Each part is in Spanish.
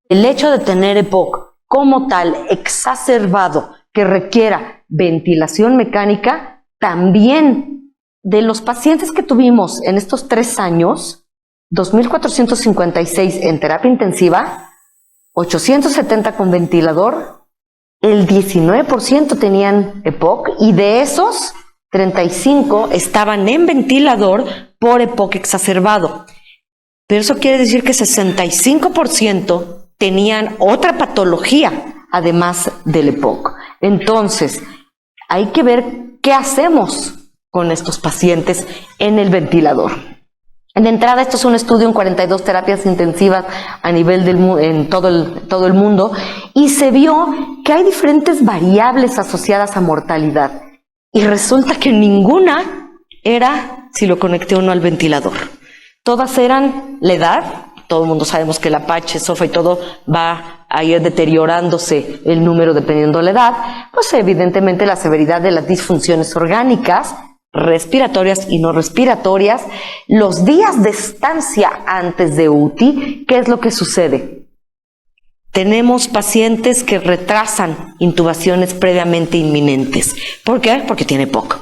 El hecho de tener EPOC como tal exacerbado que requiera ventilación mecánica, también de los pacientes que tuvimos en estos 3 años, 2.456 en terapia intensiva, 870 con ventilador, el 19% tenían EPOC y de esos 35 estaban en ventilador por EPOC exacerbado. Pero eso quiere decir que 65% tenían otra patología además del EPOC. Entonces, hay que ver qué hacemos con estos pacientes en el ventilador. De entrada, esto es un estudio en 42 terapias intensivas a nivel en todo el mundo, y se vio que hay diferentes variables asociadas a mortalidad. Y resulta que ninguna era si lo conecté o no al ventilador. Todas eran la edad. Todo el mundo sabemos que el Apache, SOFA y todo va a ir deteriorándose el número dependiendo de la edad. Pues evidentemente la severidad de las disfunciones orgánicas, respiratorias y no respiratorias, los días de estancia antes de UTI. ¿Qué es lo que sucede? Tenemos pacientes que retrasan intubaciones previamente inminentes. ¿Por qué? Porque tiene EPOC.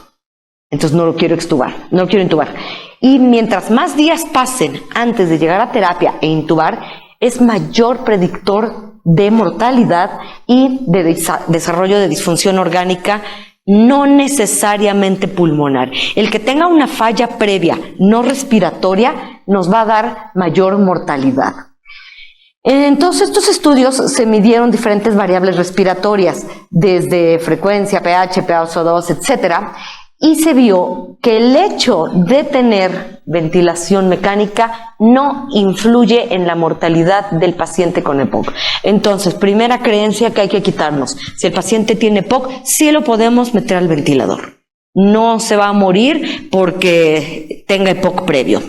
Entonces no lo quiero intubar. Y mientras más días pasen antes de llegar a terapia e intubar, es mayor predictor de mortalidad y de desarrollo de disfunción orgánica, no necesariamente pulmonar. El que tenga una falla previa no respiratoria nos va a dar mayor mortalidad. En todos estos estudios se midieron diferentes variables respiratorias, desde frecuencia, pH, PaO2, etcétera, y se vio que el hecho de tener ventilación mecánica no influye en la mortalidad del paciente con EPOC. Entonces, primera creencia que hay que quitarnos: si el paciente tiene EPOC, sí lo podemos meter al ventilador. No se va a morir porque tenga EPOC previo.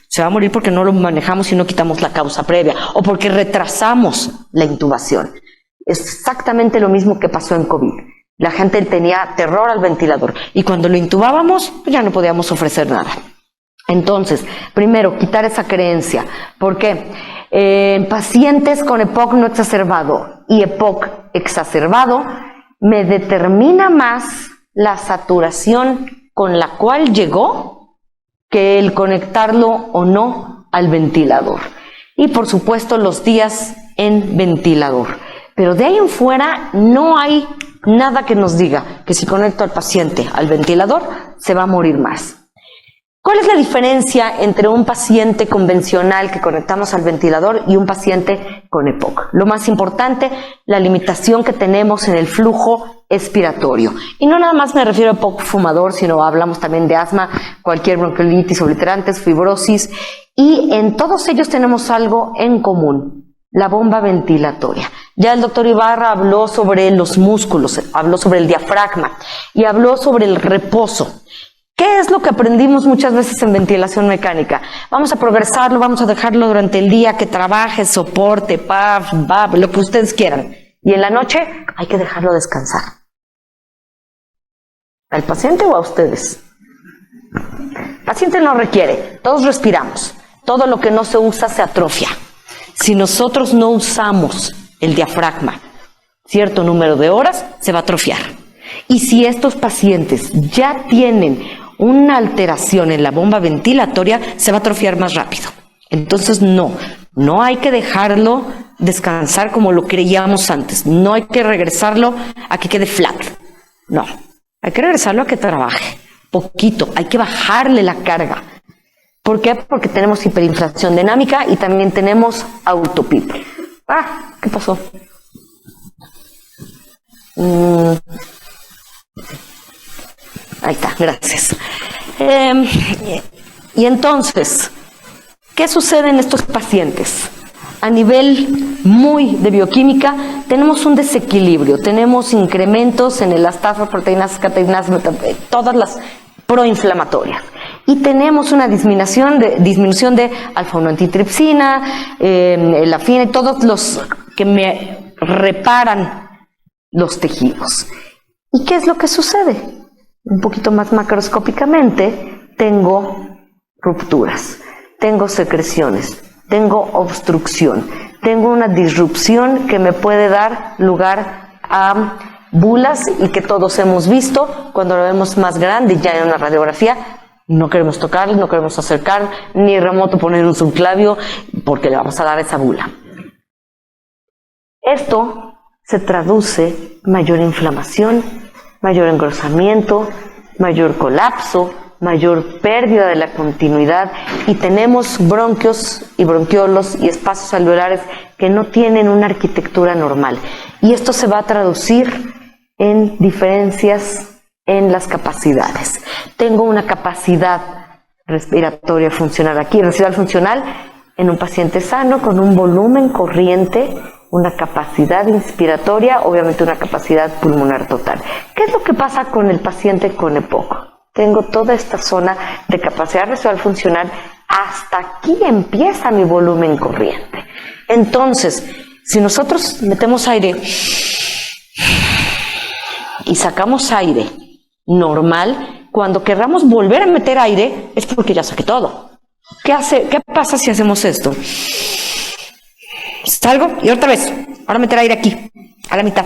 Se va a morir porque no lo manejamos y no quitamos la causa previa, o porque retrasamos la intubación. Es exactamente lo mismo que pasó en COVID. La gente tenía terror al ventilador y cuando lo intubábamos, pues ya no podíamos ofrecer nada. Entonces, primero, quitar esa creencia. ¿Por qué? En pacientes con EPOC no exacerbado y EPOC exacerbado, me determina más la saturación con la cual llegó que el conectarlo o no al ventilador. Y por supuesto, los días en ventilador. Pero de ahí en fuera no hay nada que nos diga que si conecto al paciente al ventilador se va a morir más. ¿Cuál es la diferencia entre un paciente convencional que conectamos al ventilador y un paciente con EPOC? Lo más importante, la limitación que tenemos en el flujo expiratorio. Y no nada más me refiero a EPOC fumador, sino hablamos también de asma, cualquier bronquiolitis obliterantes, fibrosis, y en todos ellos tenemos algo en común: la bomba ventilatoria. Ya el doctor Ibarra habló sobre los músculos, habló sobre el diafragma y habló sobre el reposo. ¿Qué es lo que aprendimos muchas veces en ventilación mecánica? Vamos a progresarlo, vamos a dejarlo durante el día, que trabaje, soporte, PAF, BAP, lo que ustedes quieran. Y en la noche hay que dejarlo descansar. ¿Al paciente o a ustedes? El paciente no requiere, todos respiramos. Todo lo que no se usa se atrofia. Si nosotros no usamos el diafragma cierto número de horas, se va a atrofiar. Y si estos pacientes ya tienen una alteración en la bomba ventilatoria, se va a atrofiar más rápido. Entonces no hay que dejarlo descansar como lo creíamos antes. No hay que regresarlo a que quede flat. No, hay que regresarlo a que trabaje poquito. Hay que bajarle la carga. ¿Por qué? Porque tenemos hiperinflación dinámica y también tenemos autopip. ¿Qué pasó? Ahí está, gracias. Y entonces, ¿qué sucede en estos pacientes? A nivel muy de bioquímica, tenemos un desequilibrio, tenemos incrementos en elastasa, proteínas, cateínas, todas las proinflamatorias. Y tenemos una disminución de alfa-1 elafina y todos los que me reparan los tejidos. ¿Y qué es lo que sucede? un poquito más macroscópicamente, tengo rupturas, tengo secreciones, tengo obstrucción, tengo una disrupción que me puede dar lugar a bulas y que todos hemos visto cuando lo vemos más grande ya en una radiografía. No queremos tocar, no queremos acercar, ni remoto poner un subclavio porque le vamos a dar esa bula. Esto se traduce en mayor inflamación, mayor engrosamiento, mayor colapso, mayor pérdida de la continuidad y tenemos bronquios y bronquiolos y espacios alveolares que no tienen una arquitectura normal. Y esto se va a traducir en diferencias en las capacidades. Tengo una capacidad respiratoria funcional aquí, residual funcional, en un paciente sano con un volumen corriente, una capacidad inspiratoria, obviamente una capacidad pulmonar total. ¿Qué es lo que pasa con el paciente con EPOC? Tengo toda esta zona de capacidad residual funcional, hasta aquí empieza mi volumen corriente. Entonces, si nosotros metemos aire y sacamos aire normal, cuando querramos volver a meter aire es porque ya saqué todo. ¿Qué pasa si hacemos esto? Salgo y otra vez, ahora meter aire aquí, a la mitad.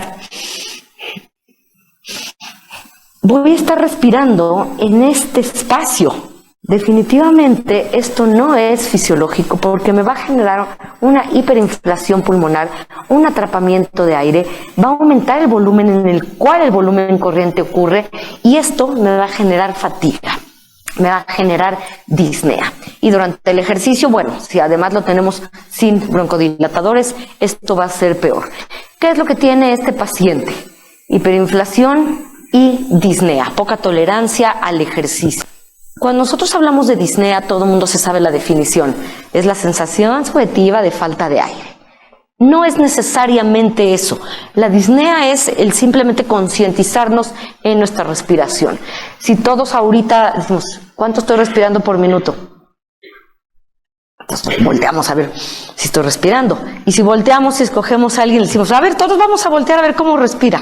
Voy a estar respirando en este espacio. Definitivamente esto no es fisiológico porque me va a generar una hiperinflación pulmonar, un atrapamiento de aire, va a aumentar el volumen en el cual el volumen corriente ocurre y esto me va a generar fatiga, me va a generar disnea. Y durante el ejercicio, bueno, si además lo tenemos sin broncodilatadores, esto va a ser peor. ¿Qué es lo que tiene este paciente? Hiperinflación y disnea, poca tolerancia al ejercicio. Cuando nosotros hablamos de disnea, todo el mundo se sabe la definición. Es la sensación subjetiva de falta de aire. No es necesariamente eso. La disnea es el simplemente concientizarnos en nuestra respiración. Si todos ahorita decimos, ¿cuánto estoy respirando por minuto? Entonces volteamos a ver si estoy respirando. Y si volteamos y escogemos a alguien, le decimos, a ver, todos vamos a voltear a ver cómo respira.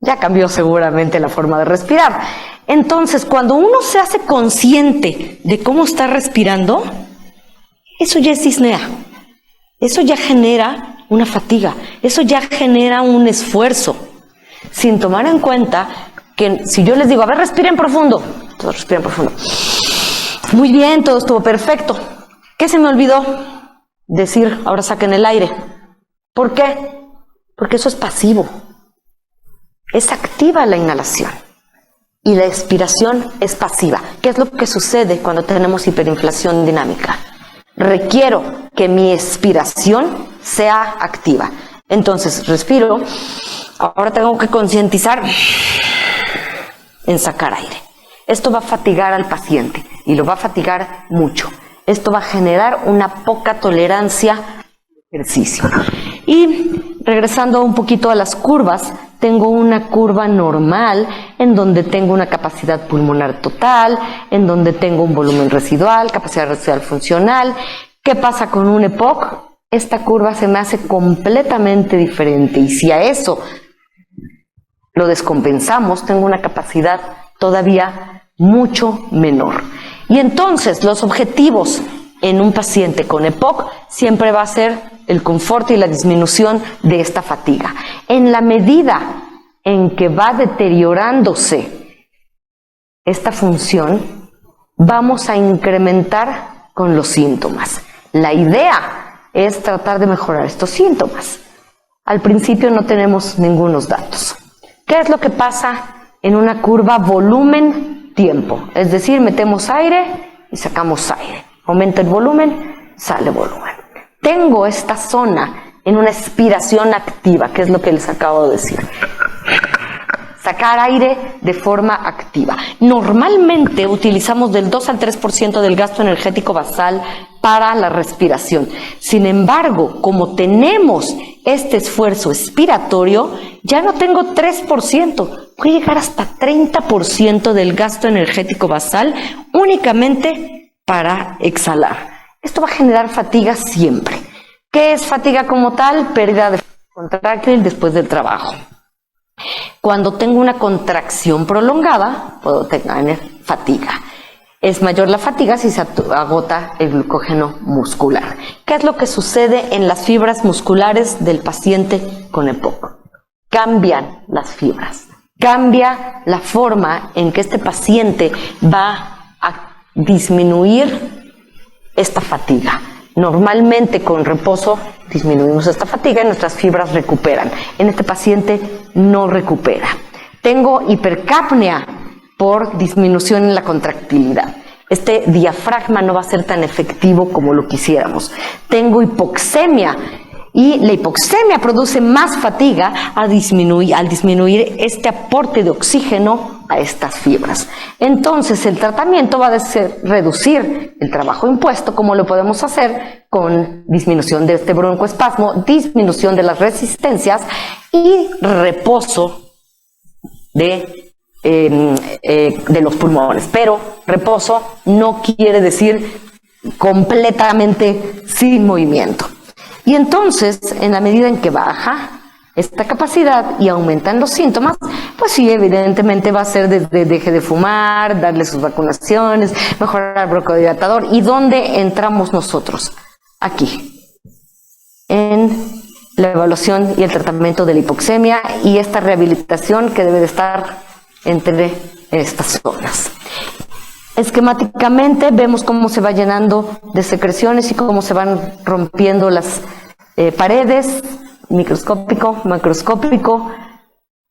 Ya cambió seguramente la forma de respirar. Entonces, cuando uno se hace consciente de cómo está respirando, eso ya es disnea. Eso ya genera una fatiga. Eso ya genera un esfuerzo. Sin tomar en cuenta que si yo les digo, a ver, respiren profundo. Todos respiran profundo. Muy bien, todo estuvo perfecto. ¿Qué se me olvidó? Decir, ahora saquen el aire. ¿Por qué? Porque eso es pasivo. Es activa la inhalación y la expiración es pasiva. ¿Qué es lo que sucede cuando tenemos hiperinflación dinámica? Requiero que mi expiración sea activa. Entonces, respiro. Ahora tengo que concientizar en sacar aire. Esto va a fatigar al paciente y lo va a fatigar mucho. Esto va a generar una poca tolerancia al ejercicio. Y regresando un poquito a las curvas, tengo una curva normal en donde tengo una capacidad pulmonar total, en donde tengo un volumen residual, capacidad residual funcional. ¿Qué pasa con un EPOC? Esta curva se me hace completamente diferente y si a eso lo descompensamos, tengo una capacidad todavía mucho menor. Y entonces los objetivos en un paciente con EPOC siempre va a ser el confort y la disminución de esta fatiga. En la medida en que va deteriorándose esta función, vamos a incrementar con los síntomas. La idea es tratar de mejorar estos síntomas. Al principio no tenemos ningunos datos. ¿Qué es lo que pasa en una curva volumen-tiempo? Es decir, metemos aire y sacamos aire. Aumenta el volumen, sale volumen. Tengo esta zona en una expiración activa, que es lo que les acabo de decir. Sacar aire de forma activa. Normalmente utilizamos del 2 al 3% del gasto energético basal para la respiración. Sin embargo, como tenemos este esfuerzo expiratorio, ya no tengo 3%. Puede llegar hasta 30% del gasto energético basal únicamente para exhalar. Esto va a generar fatiga siempre. ¿Qué es fatiga como tal? Pérdida de contráctil después del trabajo. Cuando tengo una contracción prolongada, puedo tener fatiga. Es mayor la fatiga si se agota el glucógeno muscular. ¿Qué es lo que sucede en las fibras musculares del paciente con EPOC? Cambian las fibras. Cambia la forma en que este paciente va a disminuir esta fatiga. Normalmente con reposo disminuimos esta fatiga y nuestras fibras recuperan. En este paciente no recupera. Tengo hipercapnia por disminución en la contractilidad. Este diafragma no va a ser tan efectivo como lo quisiéramos. Tengo hipoxemia y la hipoxemia produce más fatiga al disminuir este aporte de oxígeno a estas fibras. Entonces el tratamiento va a ser reducir el trabajo impuesto, como lo podemos hacer con disminución de este broncoespasmo, disminución de las resistencias y reposo de los pulmones. Pero reposo no quiere decir completamente sin movimiento. Y entonces, en la medida en que baja esta capacidad y aumentan los síntomas, pues sí, evidentemente va a ser desde deje de fumar, darle sus vacunaciones, mejorar el broncodilatador. ¿Y dónde entramos nosotros? Aquí, en la evaluación y el tratamiento de la hipoxemia y esta rehabilitación que debe de estar entre estas zonas. Esquemáticamente vemos cómo se va llenando de secreciones y cómo se van rompiendo las paredes, microscópico, macroscópico,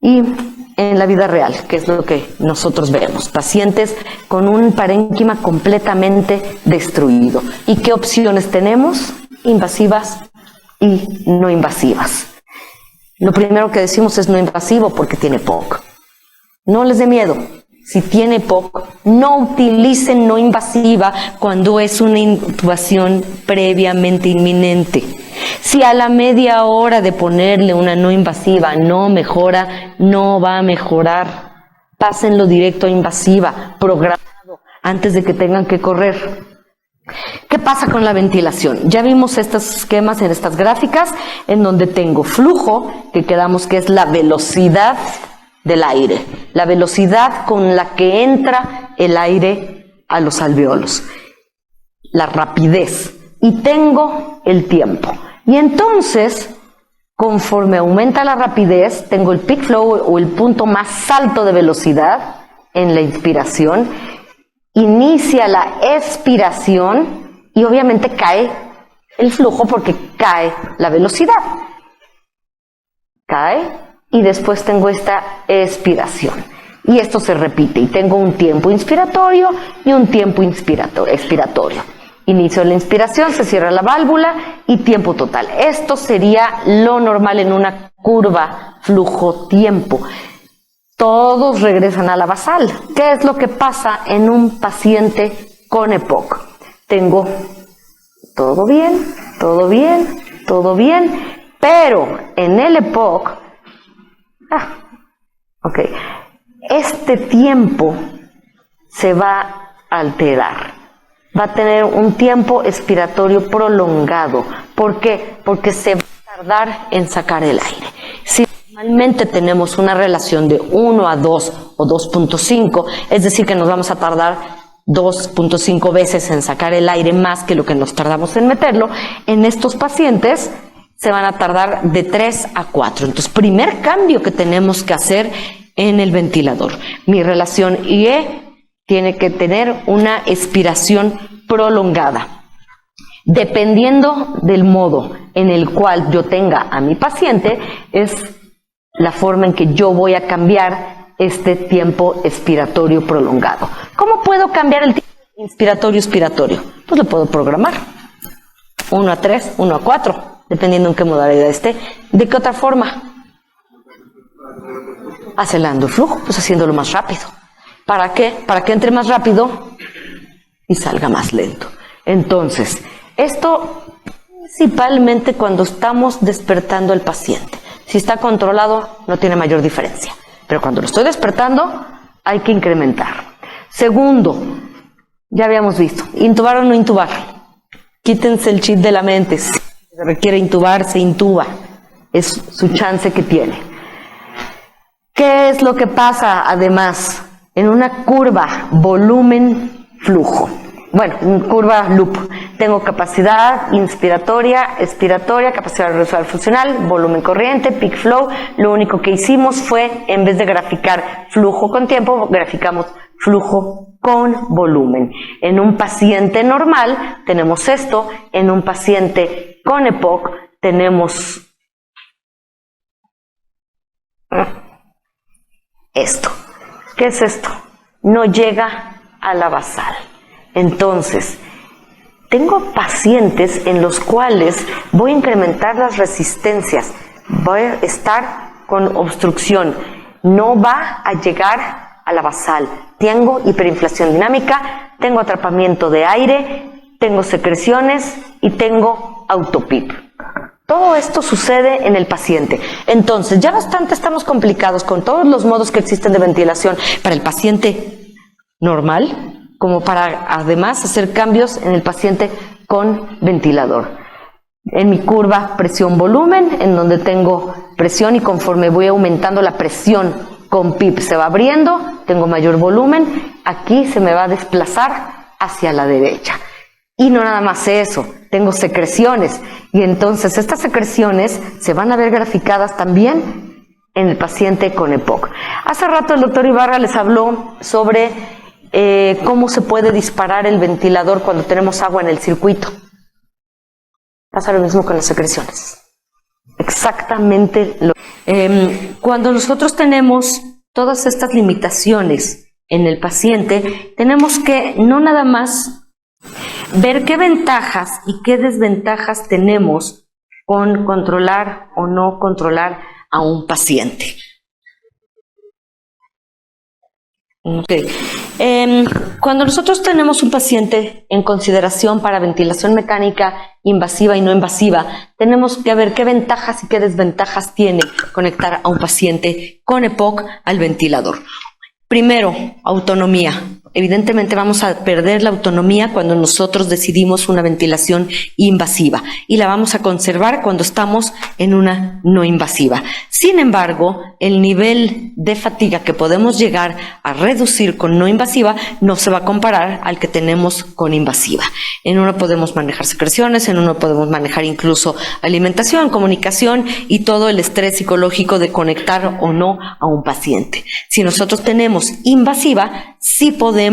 y en la vida real, que es lo que nosotros vemos. Pacientes con un parénquima completamente destruido. ¿Y qué opciones tenemos? Invasivas y no invasivas. Lo primero que decimos es no invasivo porque tiene EPOC. No les dé miedo. Si tiene EPOC, no utilicen no invasiva cuando es una intubación previamente inminente. Si a la media hora de ponerle una no invasiva no mejora, no va a mejorar. Pásenlo directo a invasiva, programado, antes de que tengan que correr. ¿Qué pasa con la ventilación? Ya vimos estos esquemas en estas gráficas en donde tengo flujo, que quedamos que es la velocidad del aire, la velocidad con la que entra el aire a los alveolos, la rapidez, y tengo el tiempo. Y entonces, conforme aumenta la rapidez, tengo el peak flow o el punto más alto de velocidad en la inspiración, inicia la expiración y obviamente cae el flujo porque cae la velocidad. Cae. Y después tengo esta expiración. Y esto se repite. Y tengo un tiempo inspiratorio y un tiempo expiratorio. Inicio de la inspiración, se cierra la válvula y tiempo total. Esto sería lo normal en una curva flujo-tiempo. Todos regresan a la basal. ¿Qué es lo que pasa en un paciente con EPOC? Tengo todo bien, todo bien, todo bien, pero en el EPOC este tiempo se va a alterar, va a tener un tiempo expiratorio prolongado. ¿Por qué? Porque se va a tardar en sacar el aire. Si normalmente tenemos una relación de 1 a 2 o 2.5, es decir que nos vamos a tardar 2.5 veces en sacar el aire más que lo que nos tardamos en meterlo, en estos pacientes se van a tardar de 3 a 4. Entonces, primer cambio que tenemos que hacer en el ventilador. Mi relación IE tiene que tener una expiración prolongada. Dependiendo del modo en el cual yo tenga a mi paciente, es la forma en que yo voy a cambiar este tiempo expiratorio prolongado. ¿Cómo puedo cambiar el tiempo inspiratorio-expiratorio? Pues lo puedo programar. 1 a 3, 1 a 4. Dependiendo en qué modalidad esté. ¿De qué otra forma? Acelerando el flujo, pues haciéndolo más rápido. ¿Para qué? Para que entre más rápido y salga más lento. Entonces, esto principalmente cuando estamos despertando al paciente. Si está controlado, no tiene mayor diferencia. Pero cuando lo estoy despertando, hay que incrementar. Segundo, ya habíamos visto, intubar o no intubar. Quítense el chip de la mente. Si se requiere intubar, se intuba. Es su chance que tiene. ¿Qué ¿Qué es lo que pasa además en una curva volumen-flujo? Bueno, curva loop. Tengo capacidad inspiratoria, expiratoria, capacidad residual funcional, volumen corriente, peak flow. Lo único que hicimos fue, en vez de graficar flujo con tiempo, graficamos flujo con volumen. En un paciente normal tenemos esto, en un paciente con EPOC tenemos esto. ¿Qué es esto? No llega a la basal. Entonces, tengo pacientes en los cuales voy a incrementar las resistencias, voy a estar con obstrucción, no va a llegar a la basal. Tengo hiperinflación dinámica, tengo atrapamiento de aire, tengo secreciones y tengo autopip. Todo esto sucede en el paciente. Entonces, ya bastante estamos complicados con todos los modos que existen de ventilación para el paciente normal, como para además hacer cambios en el paciente con ventilador. En mi curva presión-volumen, en donde tengo presión y conforme voy aumentando la presión con PIP se va abriendo, tengo mayor volumen, aquí se me va a desplazar hacia la derecha. Y no nada más eso, tengo secreciones y entonces estas secreciones se van a ver graficadas también en el paciente con EPOC. Hace rato el doctor Ibarra les habló sobre cómo se puede disparar el ventilador cuando tenemos agua en el circuito. Pasa lo mismo con las secreciones. Exactamente lo cuando nosotros tenemos todas estas limitaciones en el paciente, tenemos que no nada más ver qué ventajas y qué desventajas tenemos con controlar o no controlar a un paciente. Okay. Cuando nosotros tenemos un paciente en consideración para ventilación mecánica invasiva y no invasiva, tenemos que ver qué ventajas y qué desventajas tiene conectar a un paciente con EPOC al ventilador. Primero, autonomía. Evidentemente vamos a perder la autonomía cuando nosotros decidimos una ventilación invasiva y la vamos a conservar cuando estamos en una no invasiva. Sin embargo, el nivel de fatiga que podemos llegar a reducir con no invasiva no se va a comparar al que tenemos con invasiva. En uno podemos manejar secreciones, en uno podemos manejar incluso alimentación, comunicación y todo el estrés psicológico de conectar o no a un paciente. Si nosotros tenemos invasiva, sí podemos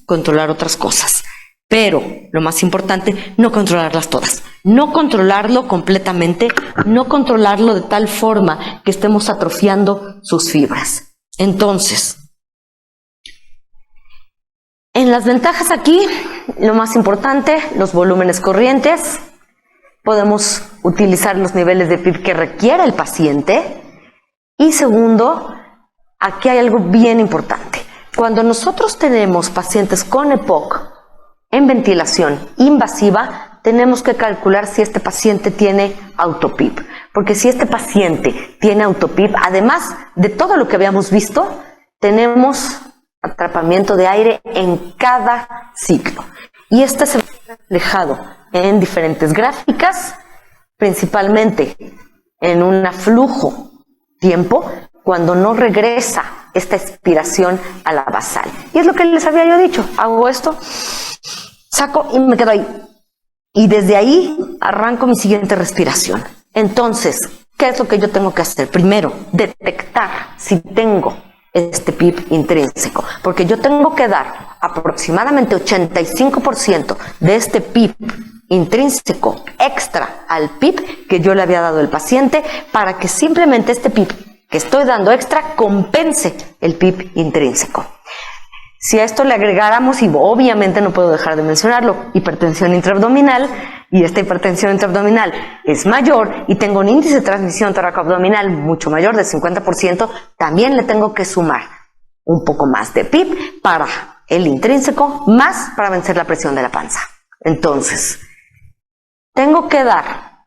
controlar otras cosas, pero lo más importante, no controlarlas todas, no controlarlo completamente, no controlarlo de tal forma que estemos atrofiando sus fibras. Entonces, en las ventajas aquí, lo más importante, los volúmenes corrientes, podemos utilizar los niveles de PIP que requiere el paciente y segundo, aquí hay algo bien importante. Cuando nosotros tenemos pacientes con EPOC en ventilación invasiva, tenemos que calcular si este paciente tiene autopip. Porque si este paciente tiene autopip, además de todo lo que habíamos visto, tenemos atrapamiento de aire en cada ciclo. Y este se ve reflejado en diferentes gráficas, principalmente en un flujo tiempo, cuando no regresa esta expiración a la basal. Y es lo que les había yo dicho, hago esto, saco y me quedo ahí. Y desde ahí arranco mi siguiente respiración. Entonces, ¿qué es lo que yo tengo que hacer? Primero, detectar si tengo este PIP intrínseco, porque yo tengo que dar aproximadamente 85% de este PIP intrínseco extra al PIP que yo le había dado al paciente para que simplemente este PIP que estoy dando extra compense el PIP intrínseco. Si a esto le agregáramos, y obviamente no puedo dejar de mencionarlo, hipertensión intraabdominal, y esta hipertensión intraabdominal es mayor y tengo un índice de transmisión toracoabdominal mucho mayor de 50%, también le tengo que sumar un poco más de PIP para el intrínseco, más para vencer la presión de la panza. Entonces, tengo que dar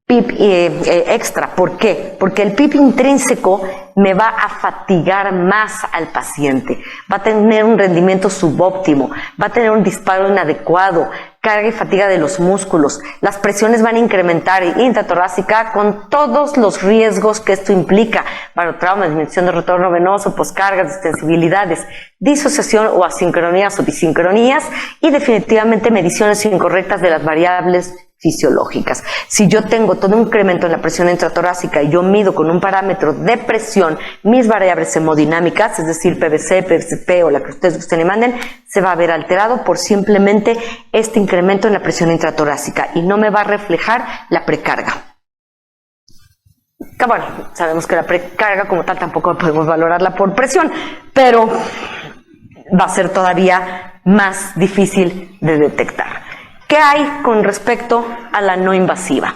PIP extra. ¿Por qué? Porque el PIP intrínseco me va a fatigar más al paciente, va a tener un rendimiento subóptimo, va a tener un disparo inadecuado, carga y fatiga de los músculos, las presiones van a incrementar intratorácica con todos los riesgos que esto implica, barotrauma, disminución de retorno venoso, poscargas, distensibilidades, disociación o asincronías o disincronías y definitivamente mediciones incorrectas de las variables fisiológicas. Si yo tengo todo un incremento en la presión intratorácica y yo mido con un parámetro de presión mis variables hemodinámicas, es decir, PVC, PVCP o la que ustedes gusten y manden, se va a ver alterado por simplemente este incremento en la presión intratorácica y no me va a reflejar la precarga. Que bueno, sabemos que la precarga como tal tampoco podemos valorarla por presión, pero va a ser todavía más difícil de detectar. ¿Qué hay con respecto a la no invasiva?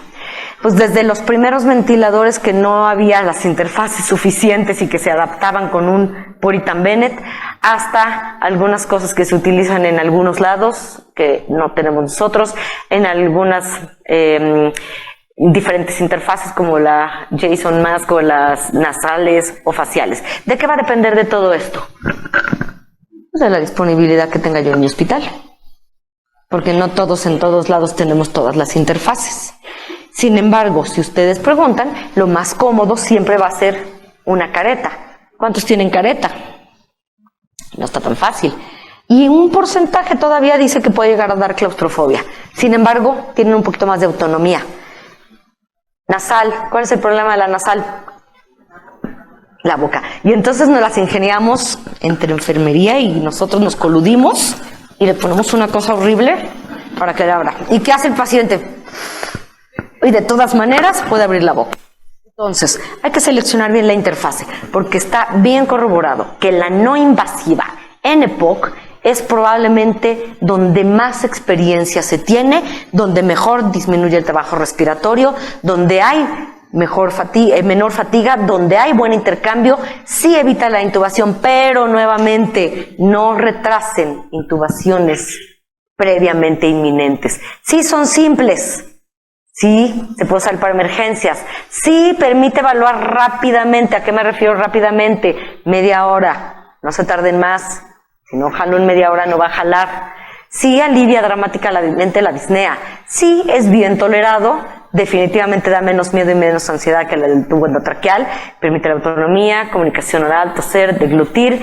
Pues desde los primeros ventiladores que no había las interfaces suficientes y que se adaptaban con un Puritan Bennett, hasta algunas cosas que se utilizan en algunos lados, que no tenemos nosotros, en algunas diferentes interfaces como la Jason Mask o las nasales o faciales. ¿De qué va a depender de todo esto? De la disponibilidad que tenga yo en mi hospital. Porque no todos en todos lados tenemos todas las interfaces. Sin embargo, si ustedes preguntan, lo más cómodo siempre va a ser una careta. ¿Cuántos tienen careta? No está tan fácil. Y un porcentaje todavía dice que puede llegar a dar claustrofobia. Sin embargo, tienen un poquito más de autonomía. Nasal, ¿cuál es el problema de la nasal? La boca. Y entonces nos las ingeniamos entre enfermería y nosotros nos coludimos y le ponemos una cosa horrible para que le abra. ¿Y qué hace el paciente? Y de todas maneras puede abrir la boca. Entonces, hay que seleccionar bien la interfase, porque está bien corroborado que la no invasiva en EPOC es probablemente donde más experiencia se tiene, donde mejor disminuye el trabajo respiratorio, donde hay menor fatiga, donde hay buen intercambio, sí evita la intubación, pero nuevamente no retrasen intubaciones previamente inminentes. Sí son simples, sí se puede usar para emergencias, sí permite evaluar rápidamente. ¿A qué me refiero rápidamente? Media hora, no se tarden más, si no jalo en media hora no va a jalar. Sí alivia dramáticamente la disnea, sí es bien tolerado, definitivamente da menos miedo y menos ansiedad que la del tubo endotraqueal, permite la autonomía, comunicación oral, toser, deglutir.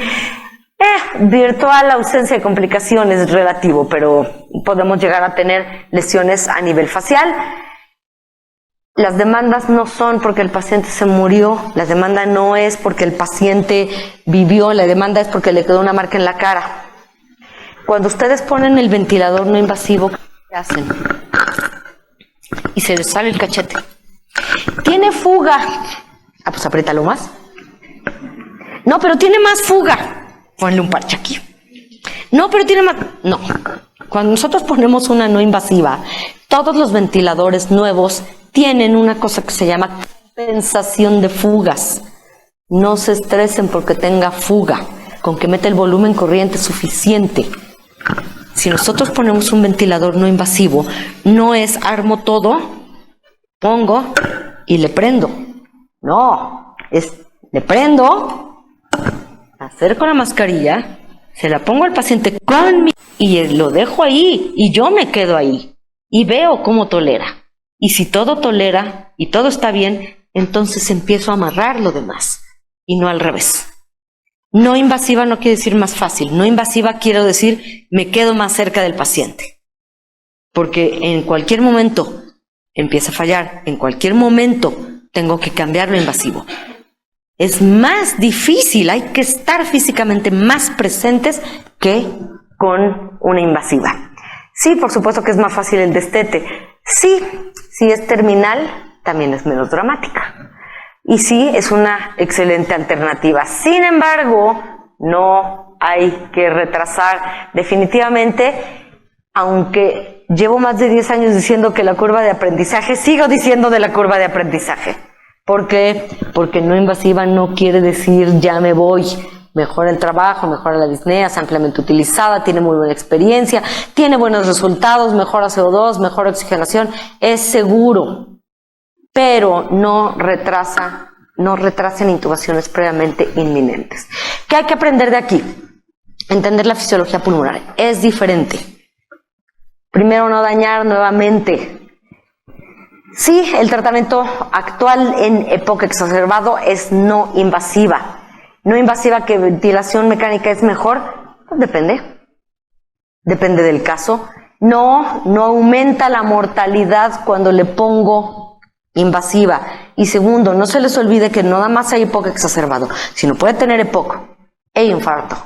Virtual ausencia de complicaciones relativo, pero podemos llegar a tener lesiones a nivel facial. Las demandas no son porque el paciente se murió, la demanda no es porque el paciente vivió, la demanda es porque le quedó una marca en la cara. Cuando ustedes ponen el ventilador no invasivo, ¿qué hacen? Y se les sale el cachete. ¿Tiene fuga? Ah, pues apriétalo más. No, pero tiene más fuga. Ponle un parche aquí. No, pero tiene más... No. Cuando nosotros ponemos una no invasiva, todos los ventiladores nuevos tienen una cosa que se llama compensación de fugas. No se estresen porque tenga fuga. Con que meta el volumen corriente suficiente. Si nosotros ponemos un ventilador no invasivo, no es armo todo, pongo y le prendo. No, es le prendo, acerco la mascarilla, se la pongo al paciente y lo dejo ahí y yo me quedo ahí y veo cómo tolera. Y si todo tolera y todo está bien, entonces empiezo a amarrar lo demás y no al revés. No invasiva no quiere decir más fácil. No invasiva quiero decir me quedo más cerca del paciente. Porque en cualquier momento empieza a fallar. En cualquier momento tengo que cambiar lo invasivo. Es más difícil. Hay que estar físicamente más presentes que con una invasiva. Sí, por supuesto que es más fácil el destete. Sí, si es terminal, también es menos dramática. Y sí, es una excelente alternativa. Sin embargo, no hay que retrasar. Definitivamente, aunque llevo más de 10 años diciendo que la curva de aprendizaje, sigo diciendo de la curva de aprendizaje. ¿Por qué? Porque no invasiva no quiere decir ya me voy. Mejora el trabajo, mejora la disnea, es ampliamente utilizada, tiene muy buena experiencia, tiene buenos resultados, mejora CO2, mejora oxigenación, es seguro. Pero no retrasa no retrasen intubaciones previamente inminentes. ¿Qué hay que aprender de aquí? Entender la fisiología pulmonar. Es diferente. Primero, no dañar nuevamente. Sí, el tratamiento actual en EPOC exacerbado es no invasiva. No invasiva, que ventilación mecánica es mejor. Depende. Depende del caso. No aumenta la mortalidad cuando le pongo invasiva. Y segundo, no se les olvide que no nada más hay EPOC exacerbado, sino puede tener EPOC e infarto,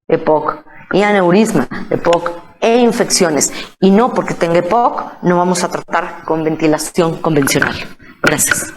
EPOC y aneurisma, EPOC e infecciones. Y no porque tenga EPOC no vamos a tratar con ventilación convencional. Gracias.